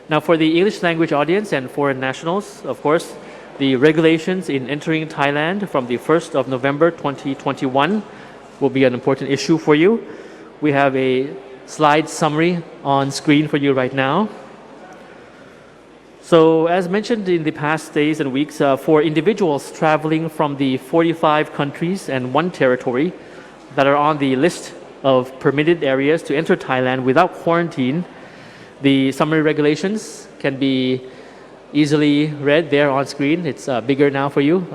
Now, for the English language audience and foreign nationals, of course, the regulations in entering Thailand from the 1st of November 2021 will be an important issue for you. We have a slide summary on screen for you right now. So, as mentioned in the past days and weeks, for individuals traveling from the 45 countries and one territory that are on the list of permitted areas to enter Thailand without quarantine, the summary regulations can be easily read there on screen. It's bigger now for you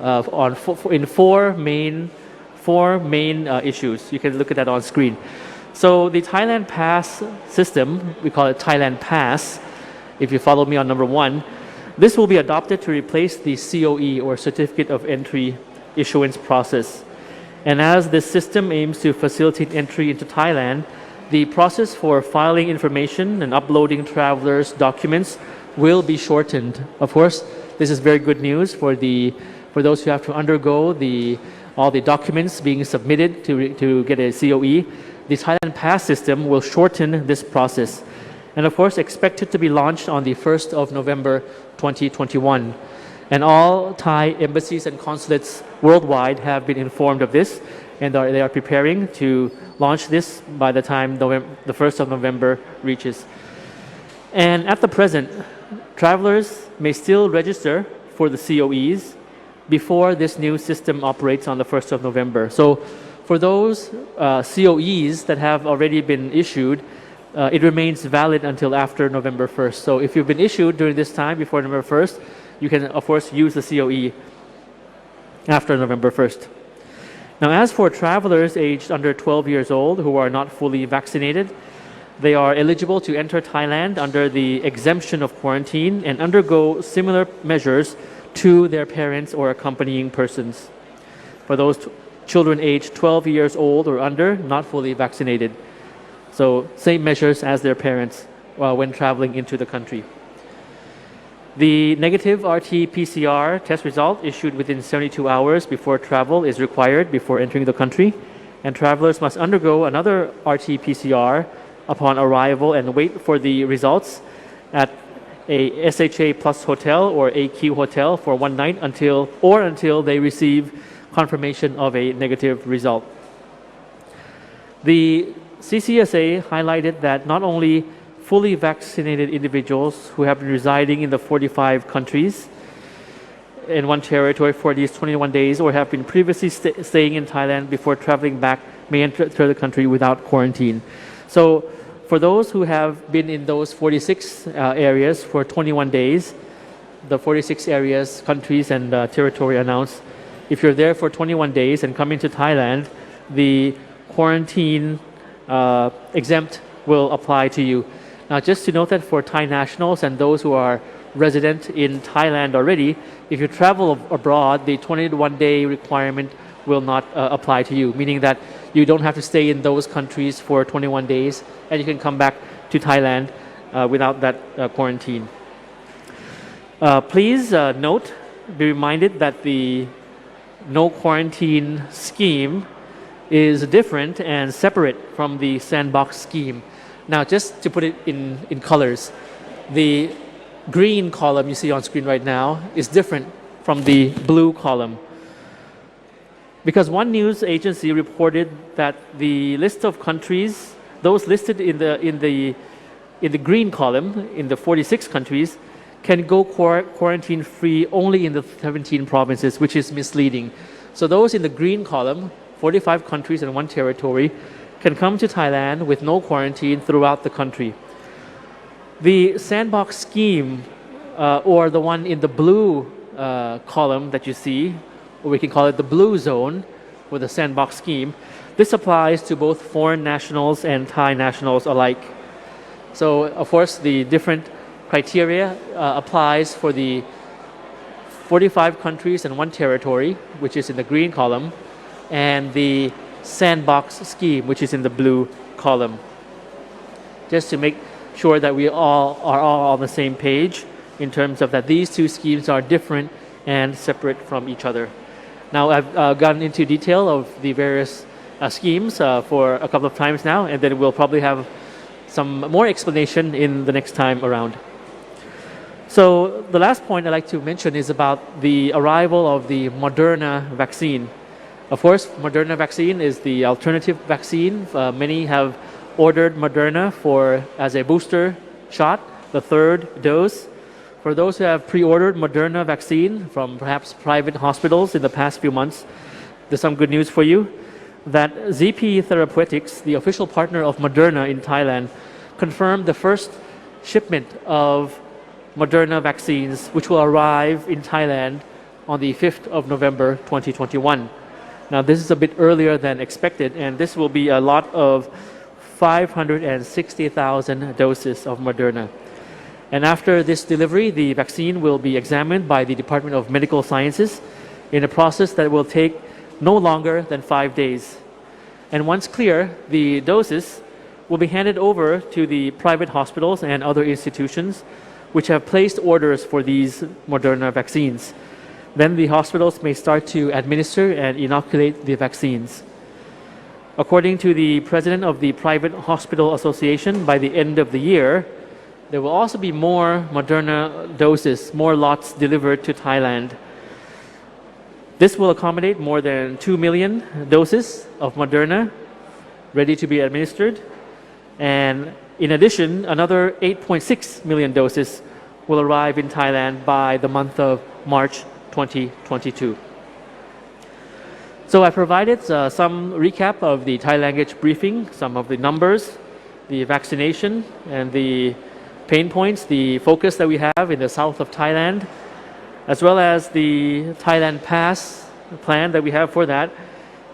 in four main issues. You can look at that on screen. So the Thailand Pass system, we call it Thailand Pass. If you follow me on number 1, this will be adopted to replace the COE or Certificate of Entry issuance process. And as this system aims to facilitate entry into Thailand, the process for filing information and uploading travelers' documents will be shortened. Of course, this is very good news for those who have to undergo all the documents being submitted to get a COE. The Thailand Pass system will shorten this process, and of course expected to be launched on the 1st of November 2021. And all Thai embassies and consulates worldwide have been informed of this, and they are preparing to launch this by the time the 1st of November reaches. And at the present, travelers may still register for the COEs before this new system operates on the 1st of November. So for those COEs that have already been issued, it remains valid until after November 1st. So if you've been issued during this time before November 1st, you can of course use the COE after November 1st. Now, as for travelers aged under 12 years old who are not fully vaccinated, they are eligible to enter Thailand under the exemption of quarantine and undergo similar measures to their parents or accompanying persons. For those children aged 12 years old or under, not fully vaccinated. So same measures as their parents when traveling into the country. The negative RT-PCR test result issued within 72 hours before travel is required before entering the country, and travelers must undergo another RT-PCR upon arrival and wait for the results at a SHA Plus hotel or AQ hotel for one night until they receive confirmation of a negative result. The CCSA highlighted that not only fully vaccinated individuals who have been residing in the 45 countries in one territory for these 21 days or have been previously staying in Thailand before traveling back may enter the country without quarantine. So for those who have been in those 46 areas for 21 days, the 46 areas, countries and territory announced, if you're there for 21 days and come into Thailand, the quarantine exempt will apply to you. Now, just to note that for Thai nationals and those who are resident in Thailand already, if you travel abroad, the 21-day requirement will not apply to you, meaning that you don't have to stay in those countries for 21 days and you can come back to Thailand without that quarantine. Please note, be reminded that the no quarantine scheme is different and separate from the Sandbox scheme. Now, just to put it in colors, the green column you see on screen right now is different from the blue column. Because one news agency reported that the list of countries, those listed in the green column, in the 46 countries, can go quarantine free only in the 17 provinces, which is misleading. So those in the green column, 45 countries and one territory, can come to Thailand with no quarantine throughout the country. The Sandbox scheme, or the one in the blue column that you see, or we can call it the blue zone, or the Sandbox scheme, this applies to both foreign nationals and Thai nationals alike. So, of course, the different criteria applies for the 45 countries and one territory, which is in the green column, and the Sandbox scheme, which is in the blue column. Just to make sure that we all are on the same page in terms of that these two schemes are different and separate from each other. Now, I've gotten into detail of the various schemes for a couple of times now, and then we'll probably have some more explanation in the next time around. So the last point I'd like to mention is about the arrival of the Moderna vaccine. Of course, Moderna vaccine is the alternative vaccine. Many have ordered Moderna as a booster shot, the third dose. For those who have pre-ordered Moderna vaccine from perhaps private hospitals in the past few months, there's some good news for you that ZP Therapeutics, the official partner of Moderna in Thailand, confirmed the first shipment of Moderna vaccines, which will arrive in Thailand on the 5th of November 2021. Now, this is a bit earlier than expected, and this will be a lot of 560,000 doses of Moderna. And after this delivery, the vaccine will be examined by the Department of Medical Sciences in a process that will take no longer than 5 days. And once clear, the doses will be handed over to the private hospitals and other institutions which have placed orders for these Moderna vaccines. Then the hospitals may start to administer and inoculate the vaccines. According to the president of the Private Hospital Association, by the end of the year, there will also be more Moderna doses, more lots delivered to Thailand. This will accommodate more than 2 million doses of Moderna ready to be administered. And in addition, another 8.6 million doses will arrive in Thailand by the month of March 2022. So I provided some recap of the Thai language briefing, some of the numbers, the vaccination, and the pain points, the focus that we have in the south of Thailand, as well as the Thailand Pass plan that we have for that,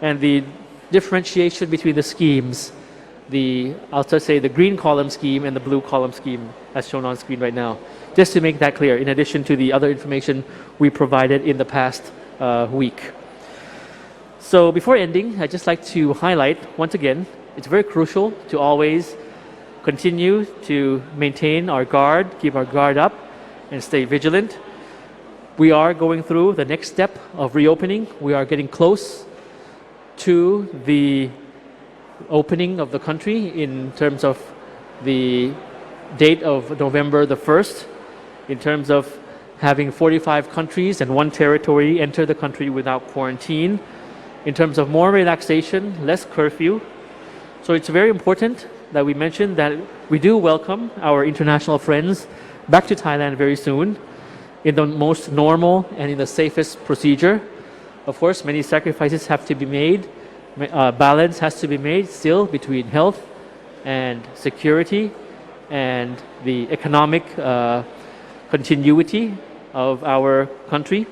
and the differentiation between the schemes, I'll just say the green column scheme and the blue column scheme as shown on screen right now, just to make that clear, in addition to the other information we provided in the past week. So before ending, I'd just like to highlight once again, it's very crucial to always continue to maintain our guard, keep our guard up, and stay vigilant. We are going through the next step of reopening. We are getting close to the opening of the country in terms of the date of November the 1st, in terms of having 45 countries and 1 territory enter the country without quarantine, in terms of more relaxation, less curfew. So it's very important that we mention that we do welcome our international friends back to Thailand very soon in the most normal and in the safest procedure. Of course, many sacrifices have to be made. Balance has to be made still between health and security and the economic continuity of our country.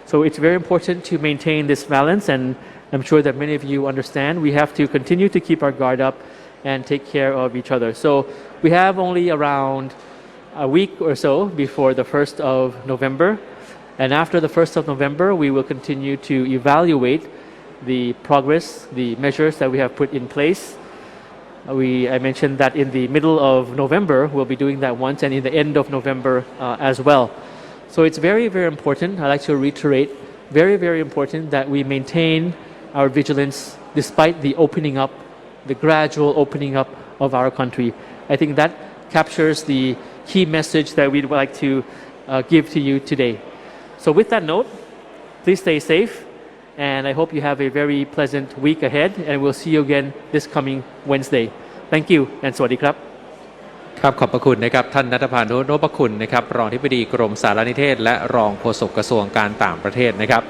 So it's very important to maintain this balance, and I'm sure that many of you understand we have to continue to keep our guard up and take care of each other. So we have only around a week or so before the 1st of November. And after the 1st of November, we will continue to evaluate the progress, the measures that we have put in place. I mentioned that in the middle of November, we'll be doing that once, and in the end of November as well. So it's very, very important. I'd like to reiterate, very, very important that we maintain our vigilance despite the opening up, the gradual opening up of our country. I think that captures the key message that we'd like to give to you today. So with that note, please stay safe, and I hope you have a very pleasant week ahead, and we'll see you again this coming Wednesday. Thank you, and สวัสดีครับ ครับขอบพระคุณนะครับท่านณัฐพานุ โนพคุณนะครับรองอธิบดีกรมสารนิเทศและรองโฆษกกระทรวงการต่างประเทศนะครับ